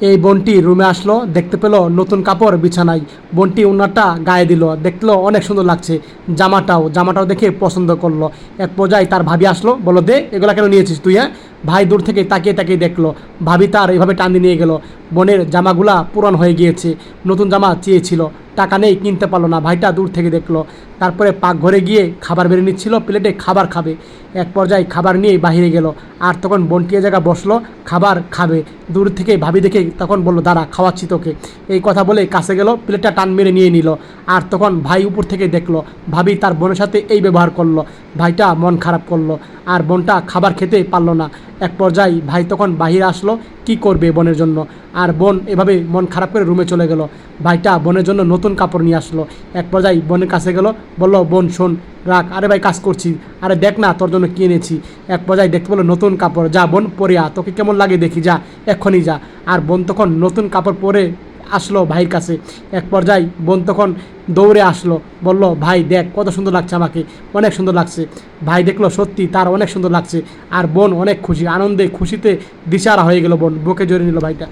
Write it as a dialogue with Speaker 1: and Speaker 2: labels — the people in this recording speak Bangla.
Speaker 1: এই বোনটি রুমে আসলো, দেখতে পেলো নতুন কাপড় বিছানায়। বোনটি ওনারটা গায়ে দিল, দেখলো অনেক সুন্দর লাগছে। জামাটাও দেখে পছন্দ করলো। এক পর্যায়ে তার ভাবি আসলো, বলো দে এগুলা কেন নিয়েছিস তুই, হ্যাঁ? ভাই দূর থেকে তাকিয়ে তাকিয়ে দেখলো, ভাবি তার এভাবে টান দিয়ে নিয়ে গেল। বোনের জামাগুলা পুরান হয়ে গিয়েছে, নতুন জামা চেয়েছিল, টাকা নেই, কিনতে পারলো না। ভাইটা দূর থেকে দেখলো। তারপরে পাকঘরে গিয়ে খাবার বেড়ে নিচ্ছিল, প্লেটে খাবার খাবে। এক পর্যায়ে খাবার নিয়ে বাহিরে গেল। আর তখন বোনটি এ জায়গা বসলো, খাবার খাবে। দূর থেকে ভাবি দেখে তখন বললো, দাঁড়া খাওয়াচ্ছি তোকে। এই কথা বলে কাছে গেল, প্লেটটা টান মেরে নিয়ে নিল। আর তখন ভাই উপর থেকে দেখলো ভাবি তার বোনের সাথে এই ব্যবহার করলো। ভাইটা মন খারাপ করলো, আর বোনটা খাবার খেতে পারলো না। এক পর্যায়ে ভাই তখন বাহিরে আসলো, কি করবে বোনের জন্য। আর বোন এভাবে মন খারাপ করে রুমে চলে গেল। ভাইটা বোনের জন্য নতুন কাপড় নিয়ে আসলো। এক পর্যায়ে বোনের কাছে গেল, বলল, বোন শোন, রাখ, আরে ভাই কাজ করছি, আরে দেখ না তোর জন্য কী এনেছি। এক পর্যায়ে দেখতে পেলো নতুন কাপড়, যা বোন পরে আ, তোকে কেমন লাগে দেখি, যা এক্ষুনি যা। আর বোন তখন নতুন কাপড় পরে আসলো ভাইয়ের কাছে। এক পর্যায়ে বোন তখন দৌড়ে আসলো, বলল, ভাই দেখ কত সুন্দর লাগছে, আমাকে অনেক সুন্দর লাগছে। ভাই দেখলো সত্যি তার অনেক সুন্দর লাগছে। আর বোন অনেক খুশি, আনন্দে খুশিতে দিশাহারা হয়ে গেল। বোন বুকে জড়িয়ে নিল ভাইটা।